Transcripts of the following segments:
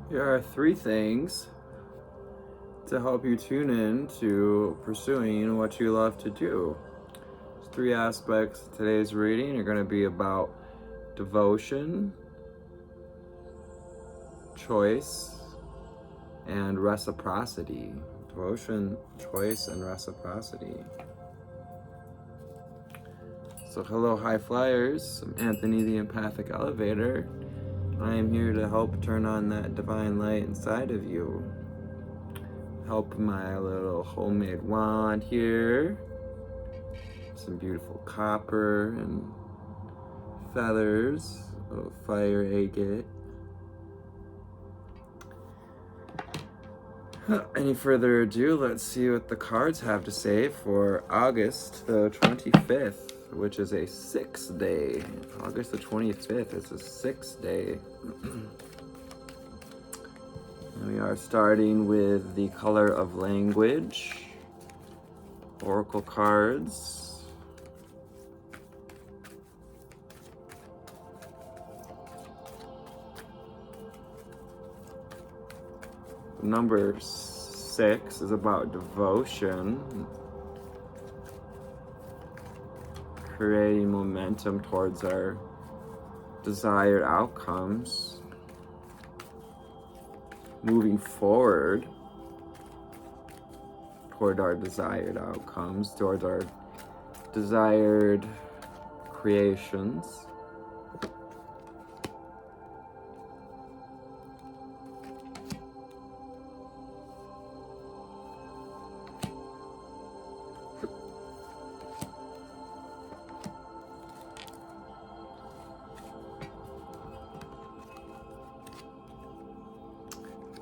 Here are 3 things to help you tune in to pursuing what you love to do. There's 3 aspects of today's reading are going to be about devotion, choice, and reciprocity. Devotion, choice, and reciprocity. So hello, high flyers. I'm Anthony the Empathic Elevator. I am here to help turn on that divine light inside of you. Help my little homemade wand here. Some beautiful copper and feathers, a little fire agate. Any further ado, let's see what the cards have to say for August the 25th, which is a 6th day. August the 25th is a 6th day. We are starting with the color of language, oracle cards. Number 6 is about devotion, creating momentum towards our desired outcomes, moving forward toward our desired outcomes, toward our desired creations.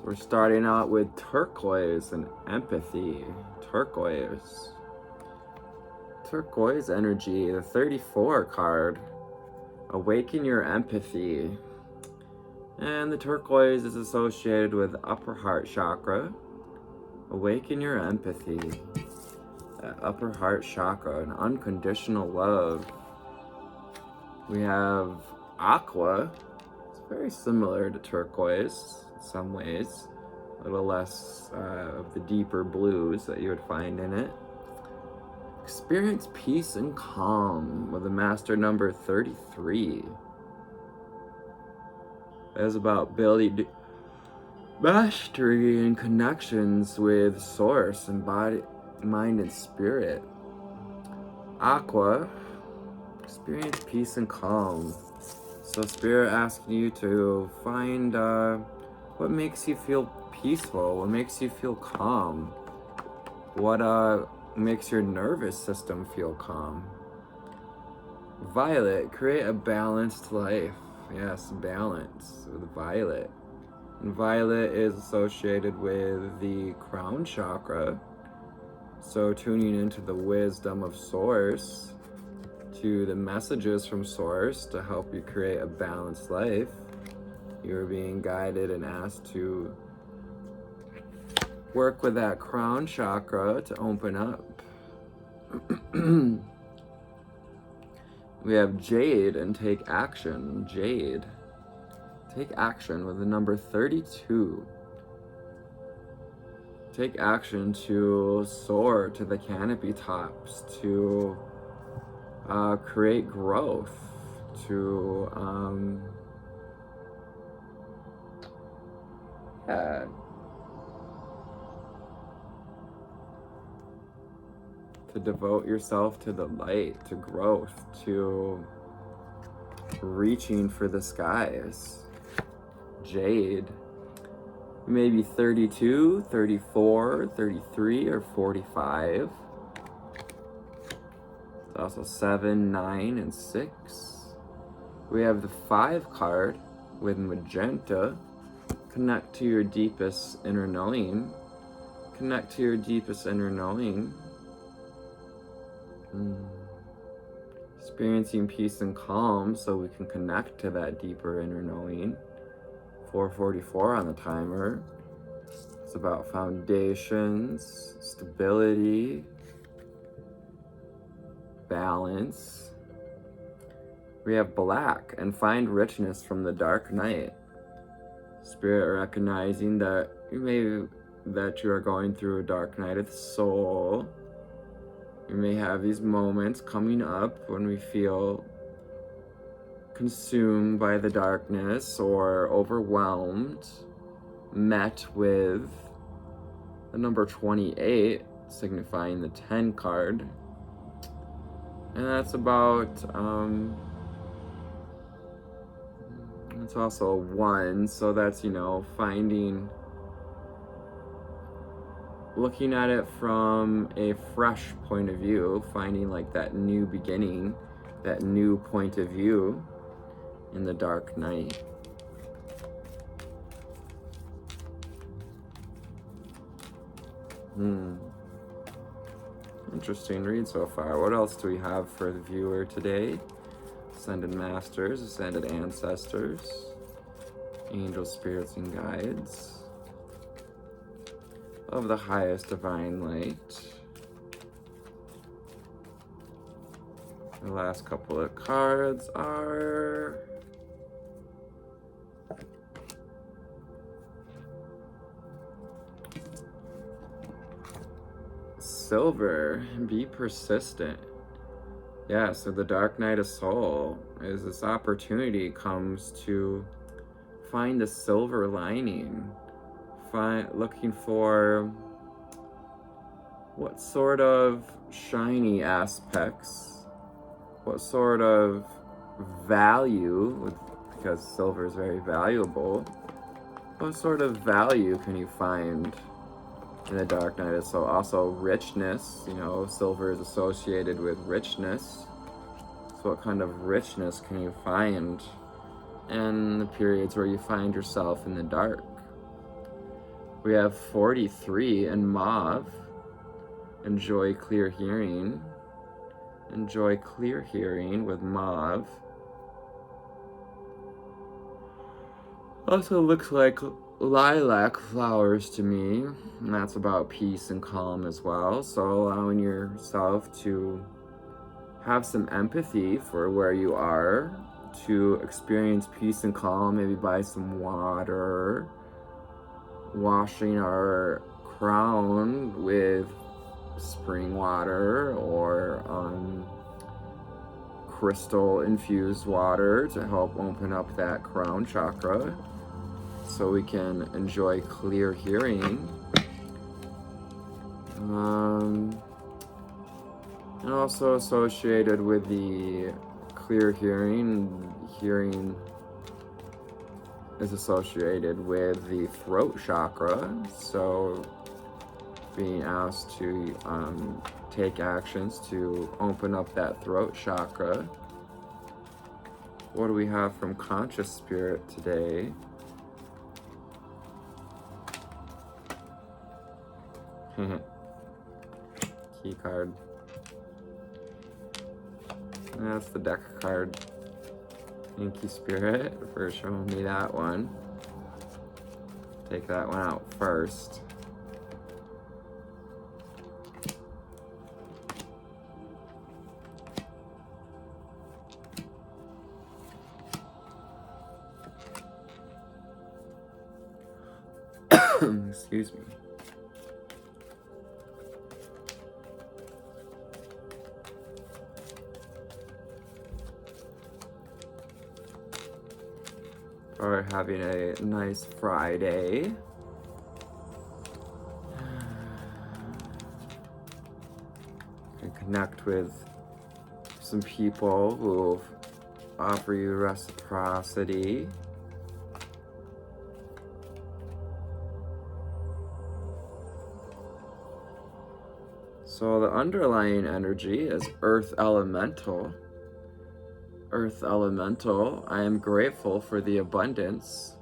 We're starting out with turquoise and empathy. Turquoise energy, the 34 card. Awaken your empathy. And the turquoise is associated with upper heart chakra. Awaken your empathy. That upper heart chakra, an unconditional love. We have aqua. It's very similar to turquoise in some ways. A little less of the deeper blues that you would find in it. Experience peace and calm with the master number 33. That is about building mastery and connections with source and body, mind, and spirit. Aqua, experience peace and calm. So Spirit asking you to find what makes you feel peaceful, what makes you feel calm, what makes your nervous system feel calm. Violet, create a balanced life. Yes, balance with violet. And violet is associated with the crown chakra. So tuning into the wisdom of source, to the messages from source to help you create a balanced life. You're being guided and asked to work with that crown chakra to open up. We have Jade and take action. Jade, take action with the number 32. Take action to soar to the canopy tops, to create growth, to to devote yourself to the light, to growth, to reaching for the skies. Jade, maybe 32, 34, 33, or 45. Also 7, 9, and 6. We have the 5 card with magenta. Connect to your deepest inner knowing. Connect to your deepest inner knowing. Experiencing peace and calm so we can connect to that deeper inner knowing. 4:44 on the timer. It's about foundations, stability, balance. We have black and find richness from the dark night. Spirit recognizing that you are going through a dark night of the soul. You may have these moments coming up when we feel consumed by the darkness or overwhelmed, met with the number 28, signifying the 10 card. And that's about, it's also a 1, so that's, looking at it from a fresh point of view, finding like that new beginning, that new point of view in the dark night. Interesting read so far. What else do we have for the viewer today? Ascended Masters, Ascended Ancestors, Angel Spirits and Guides of the highest divine light. The last couple of cards are Silver. Be persistent. Yeah, so the dark night of soul is this opportunity comes to find the silver lining, looking for what sort of shiny aspects, what sort of value, because silver is very valuable, what sort of value can you find in the dark night of soul? Also richness, silver is associated with richness. So what kind of richness can you find in the periods where you find yourself in the dark? We have 43 in mauve. Enjoy clear hearing. Enjoy clear hearing with mauve. Also looks like lilac flowers to me, and that's about peace and calm as well. So allowing yourself to have some empathy for where you are, to experience peace and calm, maybe by some water, washing our crown with spring water or crystal infused water to help open up that crown chakra, so we can enjoy clear hearing. And also associated with the clear hearing is associated with the throat chakra. So being asked to take actions to open up that throat chakra. What do we have from Conscious Spirit today? Key card. And that's the deck card. Thank you, Spirit, for showing me that one. Take that one out first. Excuse me. We're having a nice Friday. And connect with some people who offer you reciprocity. So the underlying energy is Earth Elemental. Earth Elemental, I am grateful for the abundance.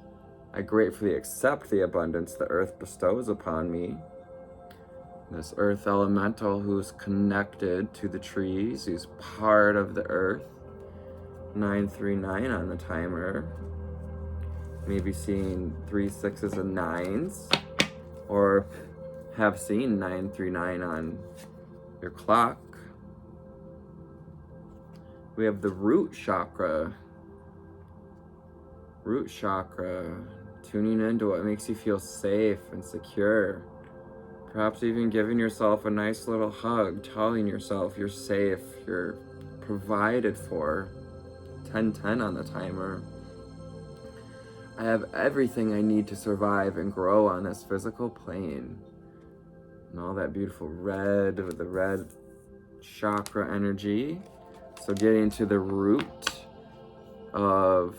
I gratefully accept the abundance the Earth bestows upon me. This Earth Elemental who's connected to the trees, who's part of the Earth. 939 on the timer. Maybe seeing 3 6s and 9s, or have seen 939 on your clock. We have the root chakra. Root chakra tuning into what makes you feel safe and secure. Perhaps even giving yourself a nice little hug, telling yourself you're safe, you're provided for. 10:10 on the timer. I have everything I need to survive and grow on this physical plane. And all that beautiful red with the red chakra energy. So getting to the root of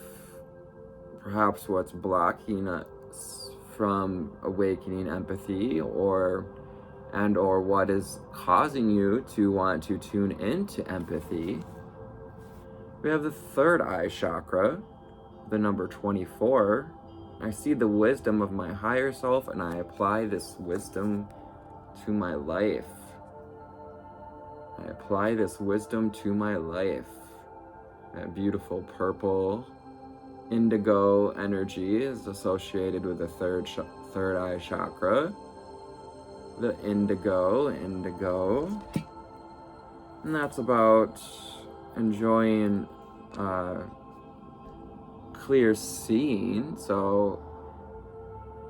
perhaps what's blocking us from awakening empathy, or what is causing you to want to tune into empathy. We have the third eye chakra, the number 24. I see the wisdom of my higher self and I apply this wisdom to my life. I apply this wisdom to my life. That beautiful purple indigo energy is associated with the third eye chakra. The indigo. And that's about enjoying clear seeing. So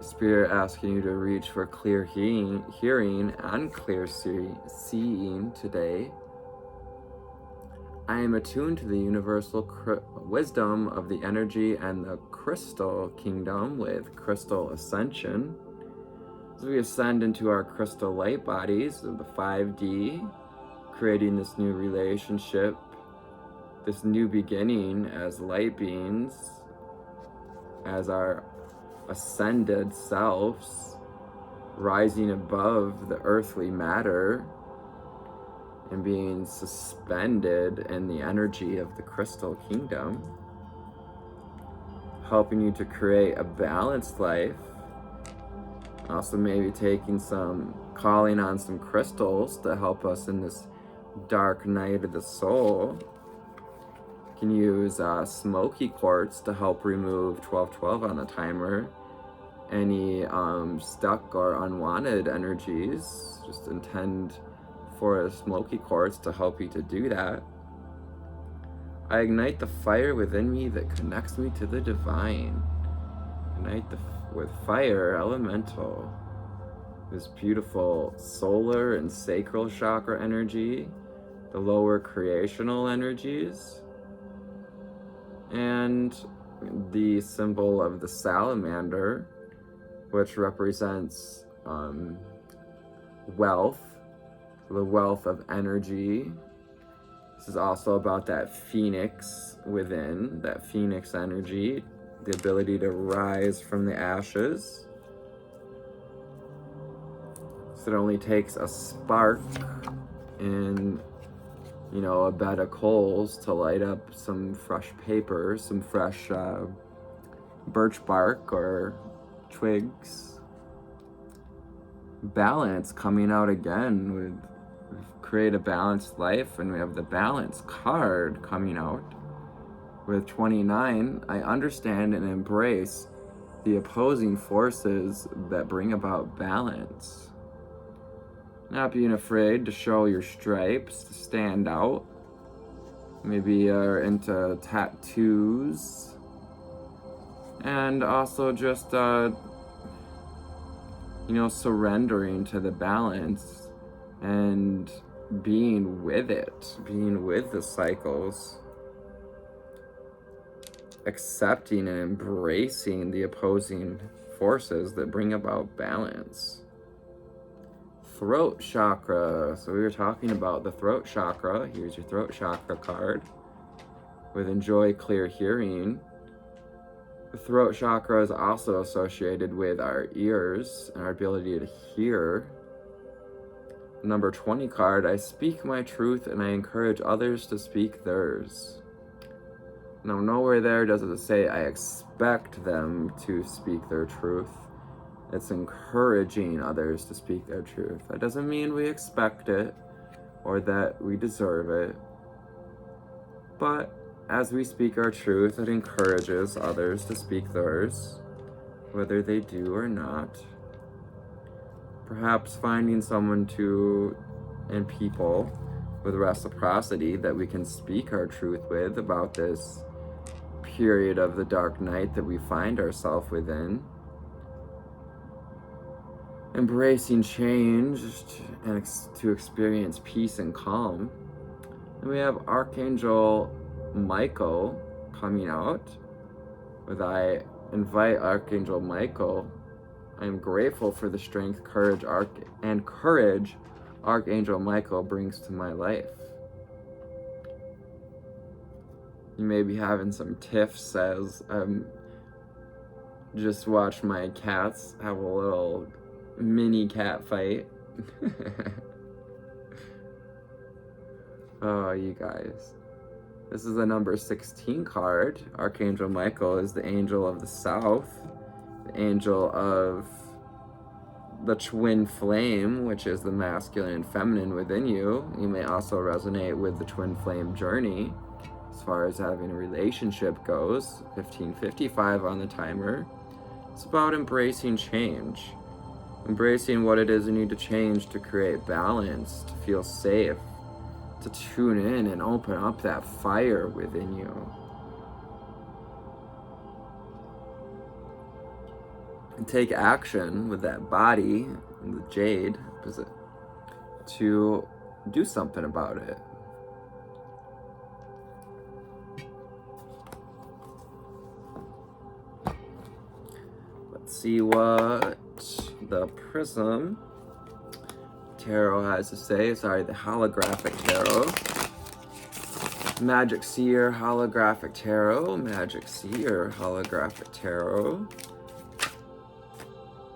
Spirit asking you to reach for clear hearing and clear seeing today. I am attuned to the universal wisdom of the energy and the crystal kingdom with crystal ascension. As we ascend into our crystal light bodies of the 5D, creating this new relationship, this new beginning as light beings, as our ascended selves, rising above the earthly matter and being suspended in the energy of the crystal kingdom, helping you to create a balanced life. Also maybe calling on some crystals to help us in this dark night of the soul. You can use smoky quartz to help remove 1212 on the timer. Any stuck or unwanted energies, just intend for a smoky quartz to help you to do that. I ignite the fire within me that connects me to the divine. Ignite with fire elemental. This beautiful solar and sacral chakra energy, the lower creational energies, and the symbol of the salamander, which represents wealth, the wealth of energy. This is also about that phoenix within, that phoenix energy, the ability to rise from the ashes. So it only takes a spark in, a bed of coals to light up some fresh paper, some fresh birch bark or twigs. Balance coming out again. We've create a balanced life, and we have the balance card coming out with 29. I understand and embrace the opposing forces that bring about balance. Not being afraid to show your stripes, to stand out. Maybe you're into tattoos. And also just, surrendering to the balance and being with it, being with the cycles. Accepting and embracing the opposing forces that bring about balance. Throat chakra. So we were talking about the throat chakra. Here's your throat chakra card with enjoy clear hearing. The throat chakra is also associated with our ears and our ability to hear. Number 20 card, I speak my truth and I encourage others to speak theirs. Now, nowhere there does it say I expect them to speak their truth. It's encouraging others to speak their truth. That doesn't mean we expect it or that we deserve it. But as we speak our truth, it encourages others to speak theirs, whether they do or not. Perhaps finding someone and people with reciprocity that we can speak our truth with about this period of the dark night that we find ourselves within. Embracing change and to experience peace and calm. And we have Archangel Michael coming out. As I invite Archangel Michael, I am grateful for the strength, courage, Archangel Michael brings to my life. You may be having some tiffs as just watched my cats have a little mini cat fight. Oh, you guys. This is the number 16 card. Archangel Michael is the angel of the south, the angel of the twin flame, which is the masculine and feminine within you. You may also resonate with the twin flame journey as far as having a relationship goes. 1555 on the timer. It's about embracing change. Embracing what it is you need to change to create balance, to feel safe, to tune in and open up that fire within you. And take action with that body, and the jade, to do something about it. Let's see what the Prism Tarot has to say. Sorry, the Holographic Tarot. Magic Seer Holographic Tarot. Magic Seer Holographic Tarot.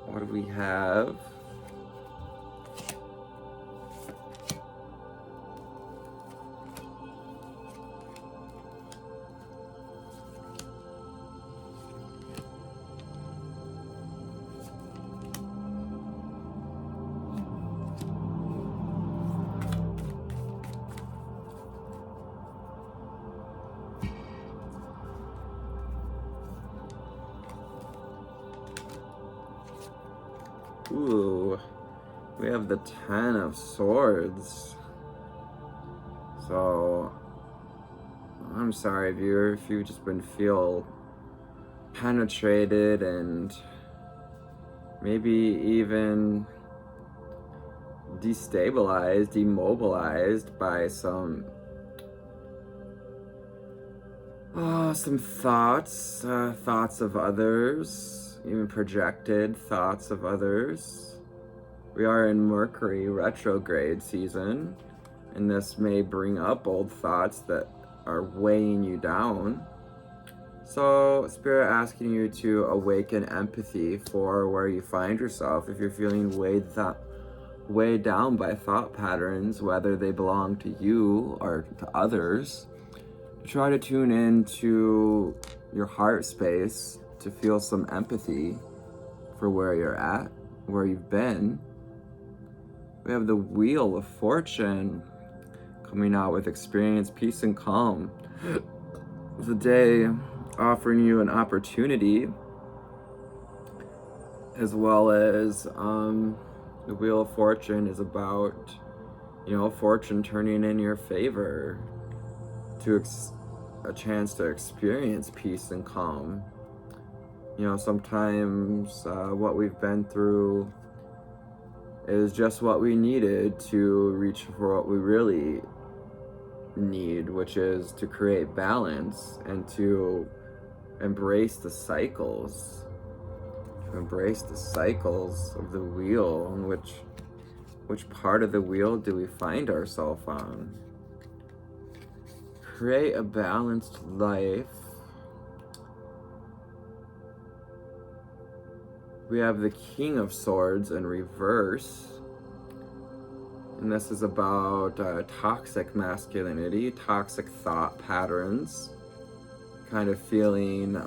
What do we have? Ooh, we have the 10 of Swords. So, I'm sorry, viewer, if you've just been feel penetrated and maybe even destabilized, immobilized by some thoughts of others. Even projected thoughts of others. We are in Mercury retrograde season, and this may bring up old thoughts that are weighing you down. So, Spirit asking you to awaken empathy for where you find yourself. If you're feeling weighed down by thought patterns, whether they belong to you or to others, try to tune into your heart space to feel some empathy for where you're at, where you've been. We have the Wheel of Fortune coming out with experience, peace, and calm. The day offering you an opportunity, as well as the Wheel of Fortune is about, fortune turning in your favor, to a chance to experience peace and calm. Sometimes what we've been through is just what we needed to reach for what we really need, which is to create balance and to embrace the cycles. To embrace the cycles of the wheel, and which part of the wheel do we find ourselves on? Create a balanced life. We have the King of Swords in reverse, and this is about toxic masculinity, toxic thought patterns, kind of feeling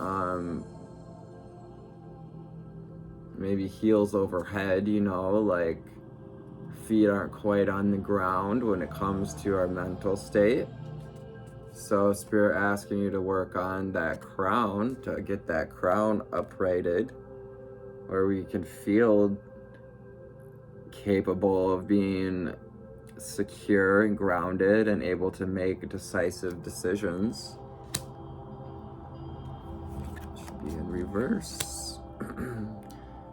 maybe heels overhead, like feet aren't quite on the ground when it comes to our mental state. So Spirit asking you to work on that crown, to get that crown uprighted, where we can feel capable of being secure and grounded and able to make decisive decisions. be in reverse.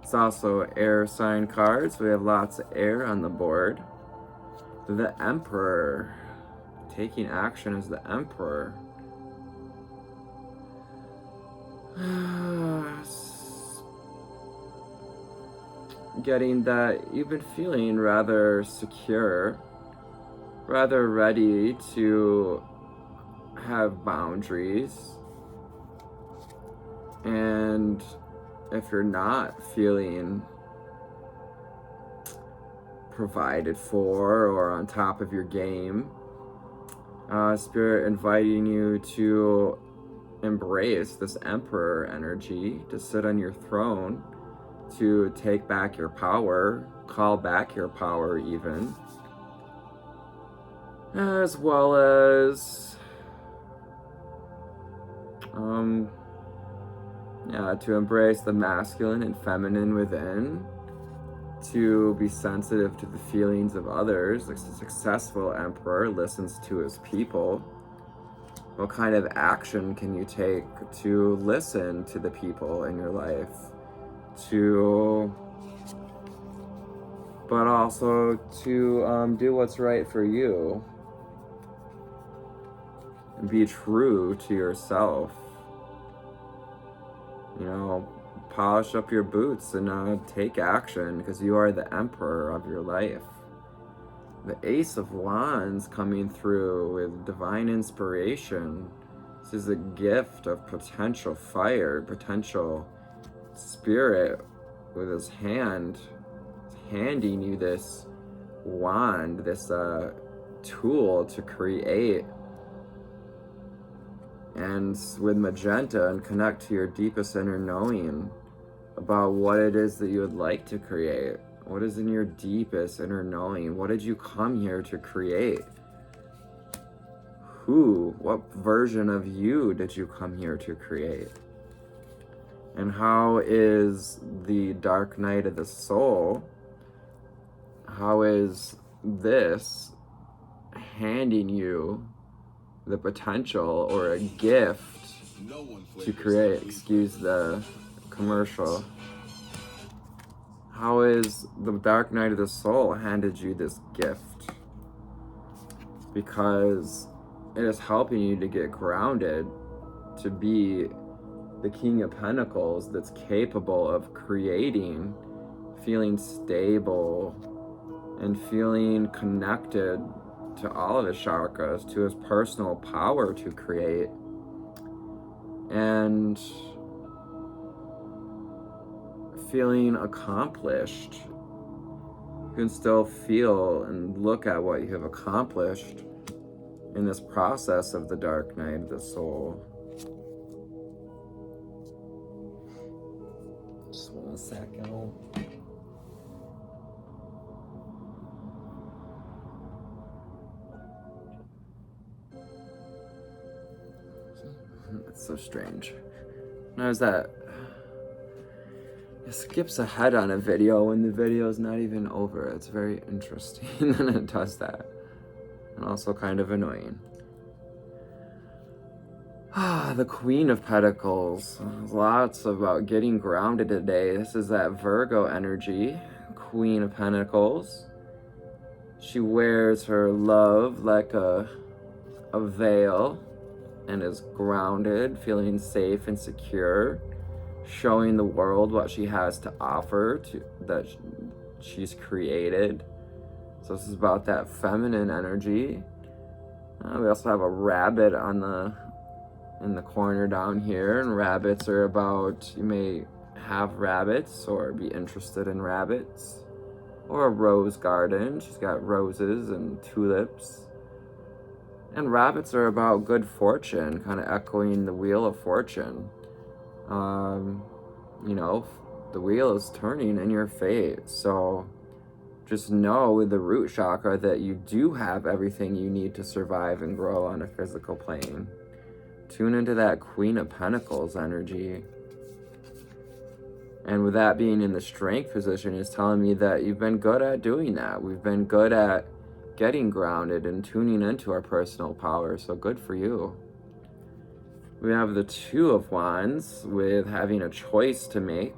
It's also air sign cards. We have lots of air on the board. The Emperor. Taking action as the Emperor. Getting that you've been feeling rather secure, rather ready to have boundaries. And if you're not feeling provided for or on top of your game, Spirit inviting you to embrace this Emperor energy, to sit on your throne, to take back your power, call back your power even, as well as to embrace the masculine and feminine within, to be sensitive to the feelings of others. Like a successful emperor listens to his people. What kind of action can you take to listen to the people in your life? But also to do what's right for you. And be true to yourself. You know, polish up your boots and take action, because you are the emperor of your life. The Ace of Wands coming through with divine inspiration. This is a gift of potential fire, potential spirit with his hand, handing you this wand, this tool to create. And with magenta, and connect to your deepest inner knowing about what it is that you would like to create. What is in your deepest inner knowing? What did you come here to create? What version of you did you come here to create? And how is the dark night of the soul, how is this handing you the potential or a gift to create? Excuse the commercial. How is the dark night of the soul handed you this gift? Because it is helping you to get grounded, to be the King of Pentacles that's capable of creating, feeling stable, and feeling connected to all of his chakras, to his personal power to create. And feeling accomplished. You can still feel and look at what you have accomplished in this process of the dark night of the soul. Just 1 second. That's so strange. Notice that it skips ahead on a video when the video is not even over. It's very interesting that it does that. And also kind of annoying. The Queen of Pentacles. Lots about getting grounded today. This is that Virgo energy. Queen of Pentacles. She wears her love like a veil and is grounded, feeling safe and secure, showing the world what she has to offer, that she's created. So this is about that feminine energy. We also have a rabbit in the corner down here, and rabbits are about, you may have rabbits or be interested in rabbits. Or a rose garden. She's got roses and tulips. And rabbits are about good fortune, kind of echoing the wheel of fortune. You know, the wheel is turning in your fate. So just know with the root chakra that you do have everything you need to survive and grow on a physical plane. Tune into that Queen of Pentacles energy. And with that being in the strength position, is telling me that you've been good at doing that. We've been good at getting grounded and tuning into our personal power. So good for you. We have the Two of Wands with having a choice to make.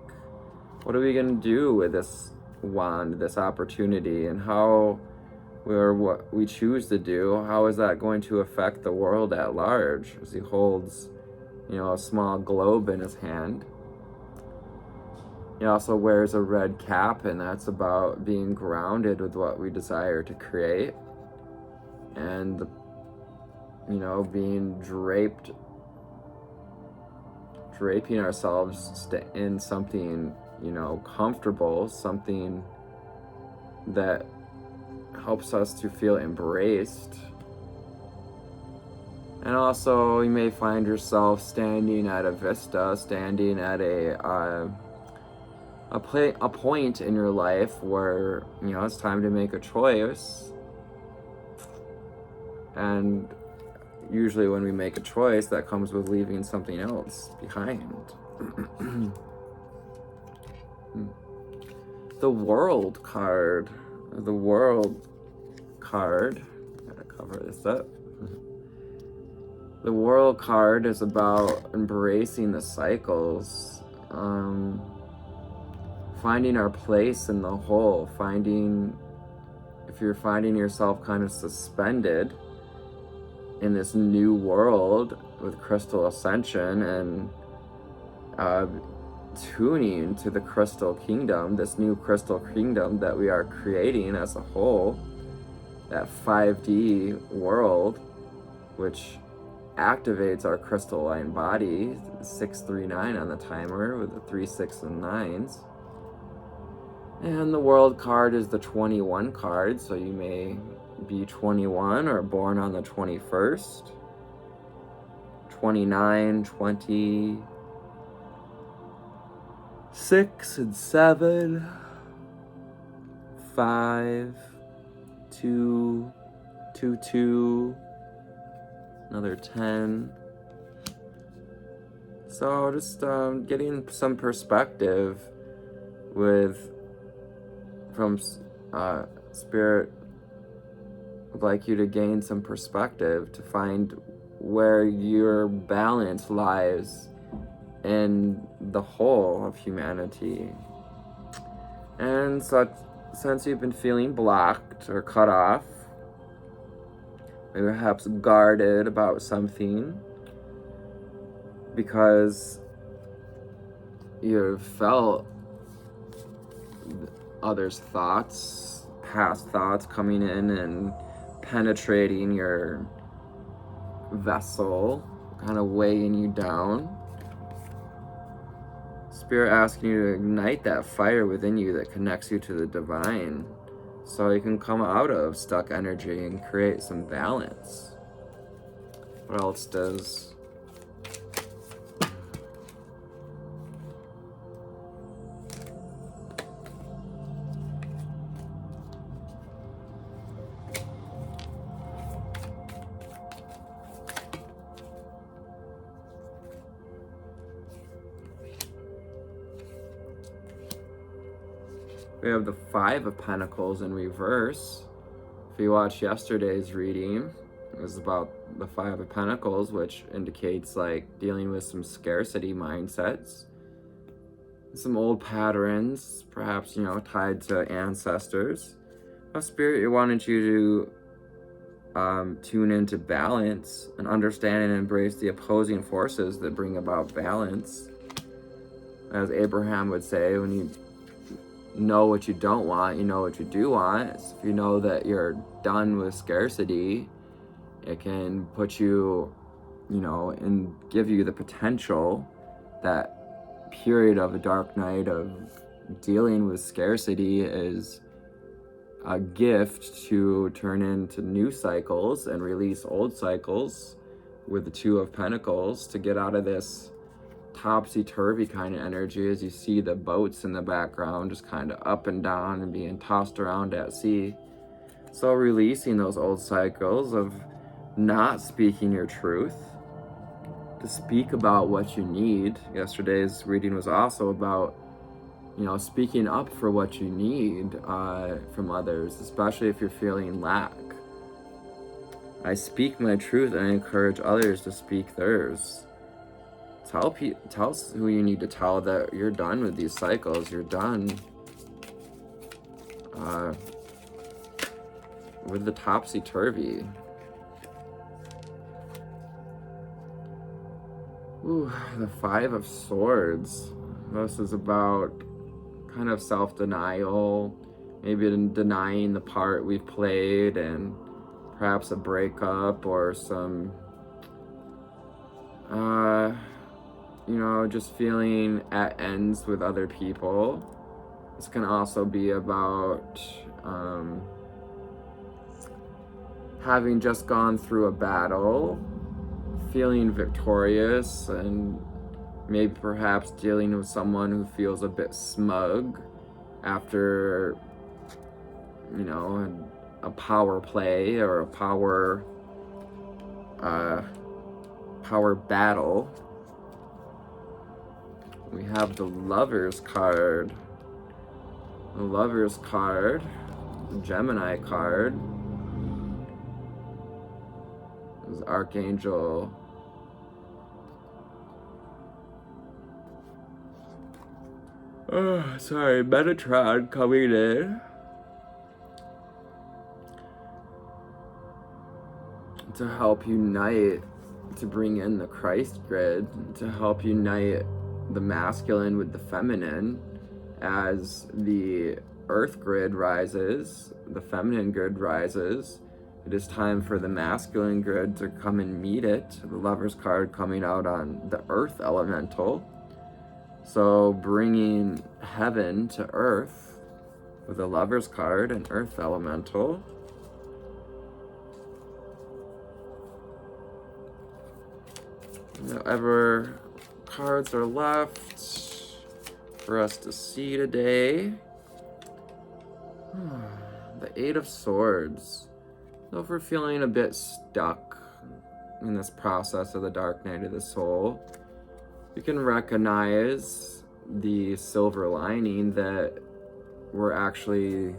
What are we going to do with this wand, this opportunity, and how, or what we choose to do, how is that going to affect the world at large? As he holds, a small globe in his hand. He also wears a red cap, and that's about being grounded with what we desire to create. And, being draping ourselves in something, comfortable, something that helps us to feel embraced. And also, you may find yourself standing at a vista, standing at a point in your life where, it's time to make a choice. And usually when we make a choice, that comes with leaving something else behind. The World card. The World card. Gotta cover this up. The World card is about embracing the cycles, finding our place in the whole, if you're finding yourself kind of suspended in this new world with crystal ascension and tuning to the crystal kingdom, this new crystal kingdom that we are creating as a whole, that 5D world, which activates our crystalline body, 639 on the timer with the 3, 6, and 9s. And the World card is the 21 card, so you may be 21 or born on the 21st, 29, 20, 6 and 7, 5, 2, 2, 2, another 10. So just getting some perspective from Spirit would like you to gain some perspective to find where your balance lies in the whole of humanity. And so, since you've been feeling blocked or cut off, maybe perhaps guarded about something because you've felt others' thoughts, past thoughts coming in and penetrating your vessel, kind of weighing you down. Spirit asking you to ignite that fire within you that connects you to the divine so you can come out of stuck energy and create some balance. What else does we have the 5 of Pentacles in reverse. If you watched yesterday's reading, it was about the 5 of Pentacles, which indicates like dealing with some scarcity mindsets, some old patterns, perhaps, tied to ancestors. Spirit wanted you to tune into balance and understand and embrace the opposing forces that bring about balance. As Abraham would say, when you know what you don't want, you know what you do want. If you know that you're done with scarcity, it can put you, and give you the potential, that period of the dark night of dealing with scarcity is a gift to turn into new cycles and release old cycles with the 2 of Pentacles to get out of this topsy-turvy kind of energy as you see the boats in the background just kind of up and down and being tossed around at sea. So releasing those old cycles of not speaking your truth, to speak about what you need. Yesterday's reading was also about, speaking up for what you need from others, especially if you're feeling lack. I speak my truth and I encourage others to speak theirs. tell who you need to tell that you're done with these cycles. You're done with the topsy-turvy. Ooh, the Five of Swords. This is about kind of self-denial, maybe denying the part we've played, and perhaps a breakup or some, just feeling at ends with other people. This can also be about having just gone through a battle, feeling victorious, and maybe perhaps dealing with someone who feels a bit smug after, a power play or a power battle. We have the Lovers card. The Lovers card, the Gemini card, is Archangel Metatron coming in to help unite, to bring in the Christ grid, to help unite the masculine with the feminine. As the earth grid rises, the feminine grid rises, it is time for the masculine grid to come and meet it. The Lovers card coming out on the earth elemental. So bringing heaven to earth with the Lovers card and earth elemental. Whatever cards are left for us to see today. The Eight of Swords. So if we're feeling a bit stuck in this process of the dark night of the soul, you can recognize the silver lining that we're actually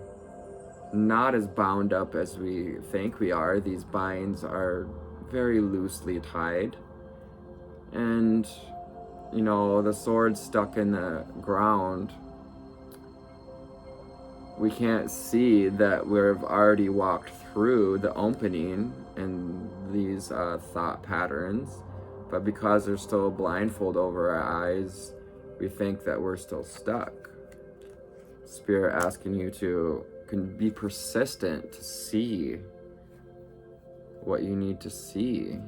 not as bound up as we think we are. These binds are very loosely tied. And the sword stuck in the ground, we can't see that we've already walked through the opening in these thought patterns, but because there's still a blindfold over our eyes, we think that we're still stuck. Spirit asking you to be persistent to see what you need to see.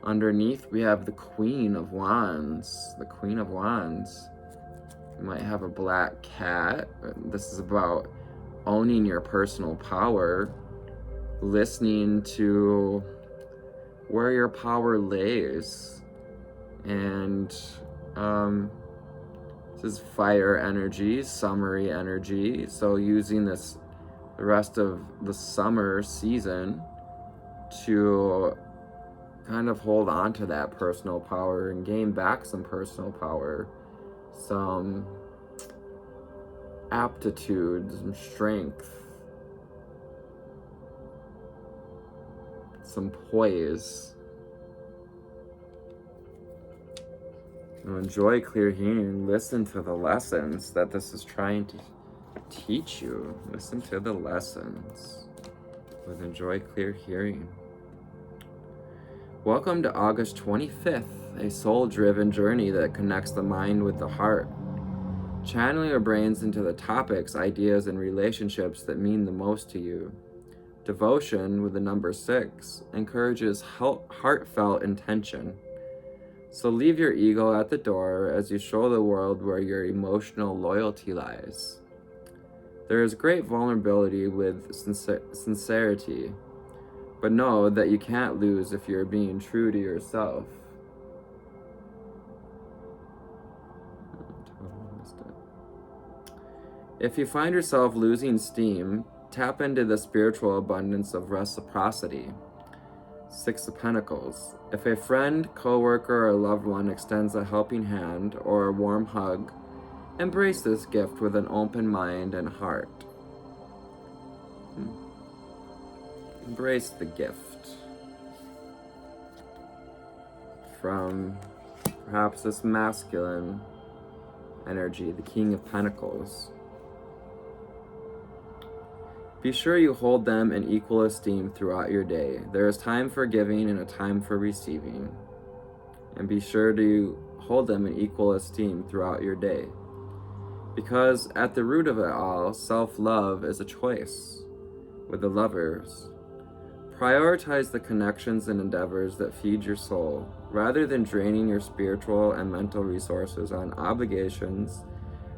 Underneath, we have the Queen of Wands. The Queen of Wands. You might have a black cat. This is about owning your personal power, listening to where your power lays. And this is fire energy, summery energy. So using the rest of the summer season to kind of hold on to that personal power and gain back some personal power, some aptitude, some strength, some poise. Now enjoy clear hearing. Listen to the lessons that this is trying to teach you. Listen to the lessons with enjoy clear hearing. Welcome to August 25th, a soul-driven journey that connects the mind with the heart. Channeling your brains into the topics, ideas, and relationships that mean the most to you. Devotion, with the number 6, encourages heartfelt intention. So leave your ego at the door as you show the world where your emotional loyalty lies. There is great vulnerability with sincerity. But know that you can't lose if you're being true to yourself. If you find yourself losing steam, tap into the spiritual abundance of reciprocity. 6 of Pentacles. If a friend, coworker, or loved one extends a helping hand or a warm hug, embrace this gift with an open mind and heart. Embrace the gift. from perhaps this masculine energy, the King of Pentacles. Be sure you hold them in equal esteem throughout your day. There is time for giving and a time for receiving. And be sure to hold them in equal esteem throughout your day. Because at the root of it all, self-love is a choice with the Lovers. Prioritize the connections and endeavors that feed your soul, rather than draining your spiritual and mental resources on obligations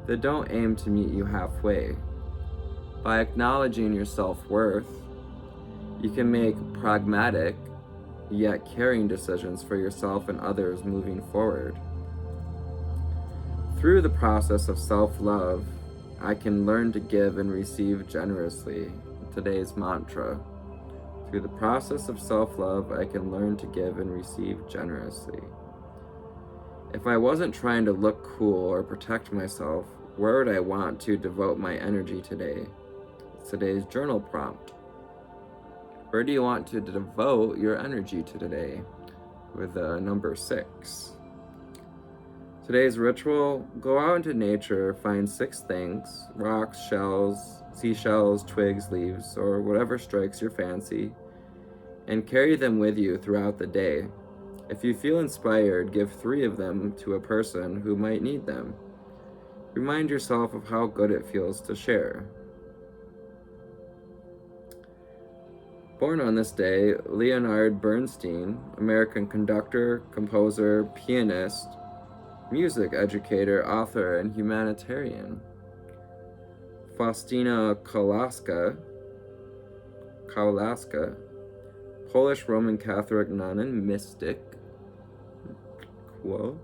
that don't aim to meet you halfway. By acknowledging your self-worth, you can make pragmatic yet caring decisions for yourself and others moving forward. Through the process of self-love, I can learn to give and receive generously. Today's mantra. Through the process of self-love, I can learn to give and receive generously. If I wasn't trying to look cool or protect myself, where would I want to devote my energy today? It's today's journal prompt. Where do you want to devote your energy to today? With number 6. Today's ritual, go out into nature, find 6 things, rocks, shells, seashells, twigs, leaves, or whatever strikes your fancy, and carry them with you throughout the day. If you feel inspired, give 3 of them to a person who might need them. Remind yourself of how good it feels to share. Born on this day, Leonard Bernstein, American conductor, composer, pianist, music educator, author, and humanitarian. Faustina Kowalska, Polish Roman Catholic nun and mystic. Quo?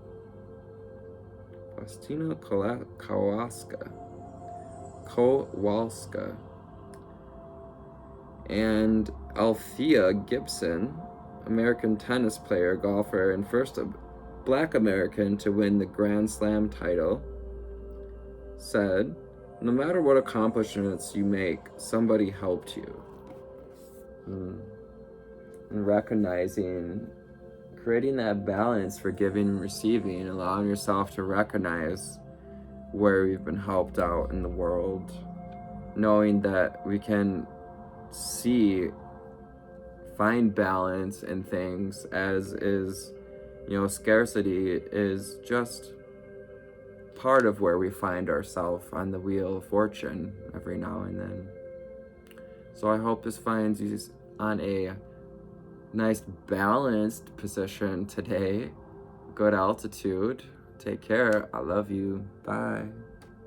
Faustina Kowalska. And Althea Gibson, American tennis player, golfer, and first Black American to win the Grand Slam title, said, "No matter what accomplishments you make, somebody helped you." And recognizing, creating that balance for giving and receiving, allowing yourself to recognize where we've been helped out in the world, knowing that we can find balance in things as is. Scarcity is just part of where we find ourselves on the wheel of fortune every now and then. So I hope this finds you on a nice balanced position today. Good altitude. Take care. I love you. Bye.